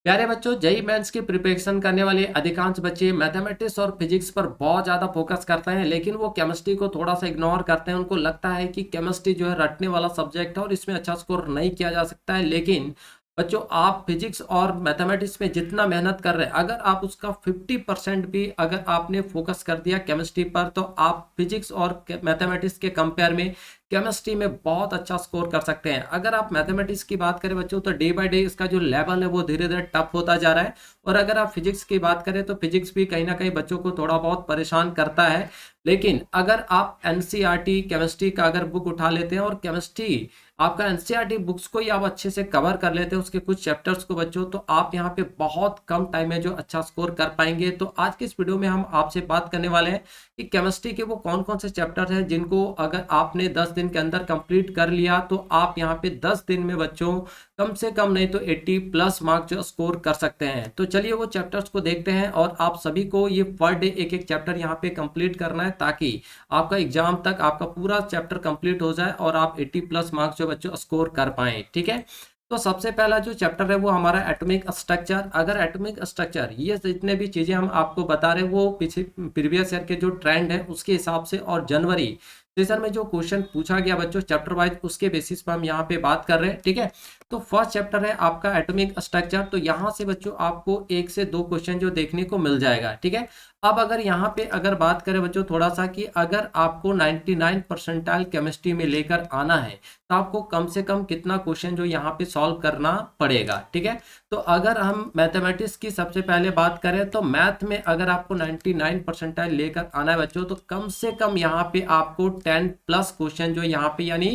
प्यारे बच्चों, JEE mains की प्रिपरेशन करने वाले अधिकांश बच्चे मैथमेटिक्स और फिजिक्स पर बहुत ज़्यादा फोकस करते हैं, लेकिन वो केमिस्ट्री को थोड़ा सा इग्नोर करते हैं। उनको लगता है कि केमिस्ट्री जो है रटने वाला सब्जेक्ट है और इसमें अच्छा स्कोर नहीं किया जा सकता है। लेकिन बच्चों, आप फिजिक्स और मैथमेटिक्स में जितना मेहनत कर रहे हैं, अगर आप उसका 50% भी अगर आपने फोकस कर दिया केमिस्ट्री पर, तो आप फिजिक्स और मैथमेटिक्स के कंपेयर में केमिस्ट्री में बहुत अच्छा स्कोर कर सकते हैं। अगर आप मैथमेटिक्स की बात करें बच्चों, तो डे बाय डे इसका जो लेवल है वो धीरे धीरे टफ होता जा रहा है। और अगर आप फिजिक्स की बात करें तो फिजिक्स भी कहीं ना कहीं बच्चों को थोड़ा बहुत परेशान करता है। लेकिन अगर आप एनसीईआरटी केमिस्ट्री का अगर बुक उठा लेते हैं और केमिस्ट्री आपका एनसीईआरटी बुक्स को ही आप अच्छे से कवर कर लेते हैं, उसके कुछ चैप्टर्स को बच्चों, तो आप यहाँ पे बहुत कम टाइम में जो अच्छा स्कोर कर पाएंगे। तो आज के इस वीडियो में हम आपसे बात करने वाले हैं कि केमिस्ट्री के वो कौन कौन से चैप्टर हैं जिनको अगर आपने 10 दिन के अंदर कंप्लीट कर लिया तो आप यहाँ पे 10 दिन में बच्चों कम से कम नहीं तो 80 प्लस मार्क जो स्कोर कर सकते हैं। तो चलिए वो चैप्टर्स को देखते हैं और आप सभी को ये पर डे एक एक चैप्टर यहाँ पे कंप्लीट करना है, ताकि आपका एग्जाम तक आपका पूरा चैप्टर कंप्लीट हो जाए और आप 80 प्लस मार्क्स जो बच्चों स्कोर कर पाएं। ठीक है, तो सबसे पहला जो चैप्टर है वो हमारा एटॉमिक स्ट्रक्चर। अगर एटॉमिक स्ट्रक्चर ये जितने भी चीज़ें हम आपको बता रहे हैं वो पीछे प्रीवियस ईयर के जो ट्रेंड है उसके हिसाब से और जनवरी सेशन में जो क्वेश्चन पूछा गया बच्चों चैप्टर वाइज, उसके बेसिस पर हम यहाँ पे बात कर रहे हैं। ठीक है, तो फर्स्ट चैप्टर है आपका एटॉमिक स्ट्रक्चर। तो यहाँ से बच्चों आपको एक से दो क्वेश्चन जो देखने को मिल जाएगा। ठीक है, अब अगर यहाँ पे अगर बात करें बच्चों थोड़ा सा कि अगर आपको 99 परसेंटाइल केमिस्ट्री में लेकर आना है तो आपको कम से कम कितना क्वेश्चन जो यहाँ पे सॉल्व करना पड़ेगा। ठीक है, तो अगर हम मैथमेटिक्स की सबसे पहले बात करें तो मैथ में अगर आपको 99 परसेंटाइल लेकर आना है बच्चों, तो कम से कम यहाँ पे आपको 10 प्लस क्वेश्चन जो यहाँ पे यानी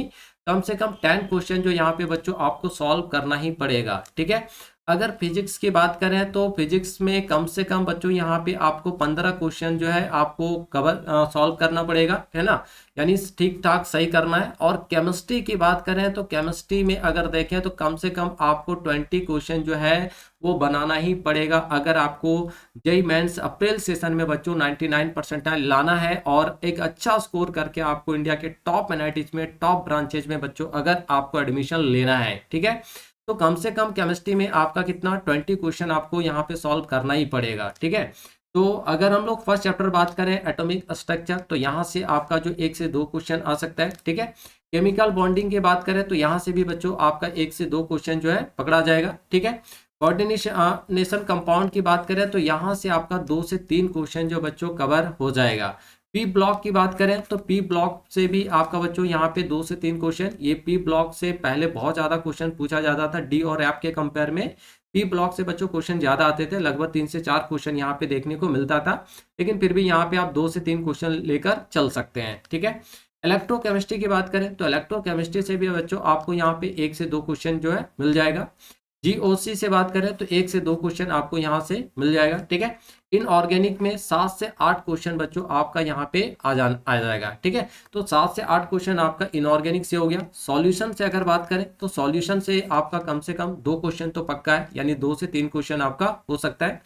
कम से कम 10 क्वेश्चन जो यहाँ पे बच्चों आपको सॉल्व करना ही पड़ेगा। ठीक है, अगर फिजिक्स की बात करें तो फिजिक्स में कम से कम बच्चों यहाँ पे आपको 15 क्वेश्चन जो है आपको कवर सॉल्व करना पड़ेगा, है ना, यानी ठीक ठाक सही करना है। और केमिस्ट्री की बात करें तो केमिस्ट्री में अगर देखें तो कम से कम आपको 20 क्वेश्चन जो है वो बनाना ही पड़ेगा, अगर आपको जेईई मेंस अप्रैल सेशन में बच्चों 99 परसेंटाइल लाना है और एक अच्छा स्कोर करके आपको इंडिया के टॉप एनआईटीज में टॉप ब्रांचेज में बच्चों अगर आपको एडमिशन लेना है। ठीक है, तो कम से कम केमिस्ट्री में आपका कितना 20 क्वेश्चन आपको यहाँ पे सॉल्व करना ही पड़ेगा। ठीक है, तो अगर हम लोग फर्स्ट चैप्टर बात करें एटॉमिक स्ट्रक्चर, तो यहाँ से आपका जो एक से दो क्वेश्चन आ सकता है। ठीक है, केमिकल बॉन्डिंग की बात करें तो यहाँ से भी बच्चों आपका एक से दो क्वेश्चन जो है पकड़ा जाएगा। ठीक है, कोऑर्डिनेशन कंपाउंड की बात करें तो यहाँ से आपका 2 से 3 क्वेश्चन जो बच्चों कवर हो जाएगा। पी ब्लॉक की बात करें तो पी ब्लॉक से भी आपका बच्चों यहाँ पे 2 से 3 क्वेश्चन, ये पी ब्लॉक से पहले बहुत ज्यादा क्वेश्चन पूछा जाता था डी और एफ के कंपेयर में। पी ब्लॉक से बच्चों क्वेश्चन ज्यादा आते थे, लगभग 3 से 4 क्वेश्चन यहाँ पे देखने को मिलता था, लेकिन फिर भी यहाँ पे आप 2 से 3 क्वेश्चन लेकर चल सकते हैं। ठीक है, इलेक्ट्रोकेमिस्ट्री की बात करें तो इलेक्ट्रोकेमिस्ट्री से भी बच्चों आपको यहाँ पे एक से दो क्वेश्चन जो है मिल जाएगा। जीओसी से बात करें तो एक से दो क्वेश्चन आपको यहाँ से मिल जाएगा। ठीक है, इनऑर्गेनिक में 7 से 8 क्वेश्चन बच्चों आपका यहाँ पे आ जाएगा। ठीक है, तो 7 से 8 क्वेश्चन आपका इनऑर्गेनिक से हो गया। सॉल्यूशन से अगर बात करें तो सॉल्यूशन से आपका कम से कम 2 क्वेश्चन तो पक्का है, यानी 2 से 3 क्वेश्चन आपका हो सकता है।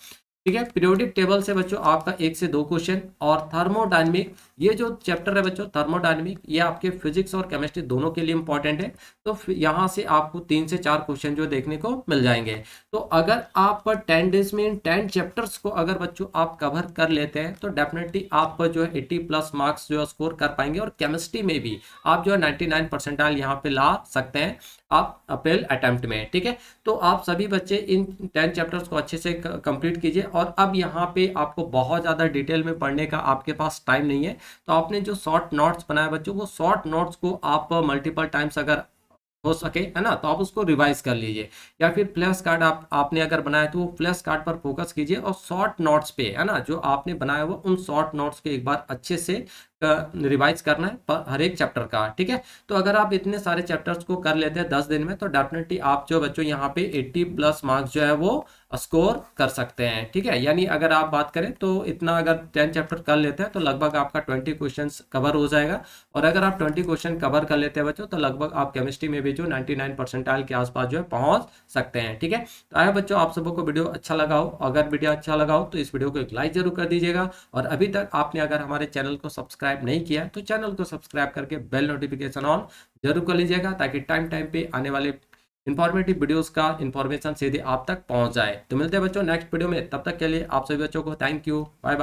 ठीक है, पीरियोडिक टेबल से बच्चों आपका एक से दो क्वेश्चन। और थर्मोडायनेमिक, ये जो चैप्टर है बच्चों थर्मोडायनेमिक, ये आपके फिजिक्स और केमिस्ट्री दोनों के लिए इंपॉर्टेंट है, तो यहाँ से आपको 3 से 4 क्वेश्चन जो देखने को मिल जाएंगे। तो अगर आप 10 डेज में इन 10 चैप्टर्स को अगर बच्चों आप कवर कर लेते हैं तो डेफिनेटली आप जो है 80 प्लस मार्क्स जो है स्कोर कर पाएंगे, और केमिस्ट्री में भी आप जो है 99 परसेंटाइल यहाँ पे ला सकते हैं आप अप्रैल अटेम्प्ट में। ठीक है, तो आप सभी बच्चे इन 10 चैप्टर्स को अच्छे से कंप्लीट कीजिए। और अब यहाँ पे आपको बहुत ज़्यादा डिटेल में पढ़ने का आपके पास टाइम नहीं है, तो आपने जो शॉर्ट नोट्स बनाए बच्चों, वो शॉर्ट नोट्स को आप मल्टीपल टाइम्स अगर हो सके, है ना, तो आप उसको रिवाइज कर लीजिए। या फिर फ्लैश कार्ड आपने अगर बनाया तो वो फ्लैश कार्ड पर फोकस कीजिए और शॉर्ट नोट्स पे, है ना, जो आपने बनाया हुआ उन शॉर्ट नोट्स को एक बार अच्छे से रिवाइज करना है पर हर एक चैप्टर का। ठीक है, तो अगर आप इतने सारे चैप्टर्स को कर लेते हैं 10 दिन में तो डेफिनेटली आप जो बच्चों यहाँ पे 80 प्लस मार्क्स जो है वो स्कोर कर सकते हैं। ठीक है, यानी अगर आप बात करें तो इतना अगर 10 चैप्टर कर लेते हैं तो लगभग आपका 20 क्वेश्चंस कवर हो जाएगा। और अगर आप 20 क्वेश्चन कवर कर लेते हैं बच्चों तो लगभग आप केमिस्ट्री में भी जो 99 परसेंटाइल के आसपास जो है पहुंच सकते हैं। ठीक है, तो आया बच्चों आप सबको वीडियो अच्छा लगा हो, अगर वीडियो अच्छा लगा हो तो इस वीडियो को एक लाइक जरूर कर दीजिएगा। और अभी तक आपने अगर हमारे चैनल को सब्सक्राइब नहीं किया है तो चैनल को सब्सक्राइब करके बेल नोटिफिकेशन ऑन जरूर कर लीजिएगा, ताकि टाइम टाइम पे आने वाले इंफॉर्मेटिव वीडियोस का इंफॉर्मेशन सीधे आप तक पहुंच जाए। तो मिलते हैं बच्चों नेक्स्ट वीडियो में, तब तक के लिए आप सभी बच्चों को थैंक यू, बाय बाय।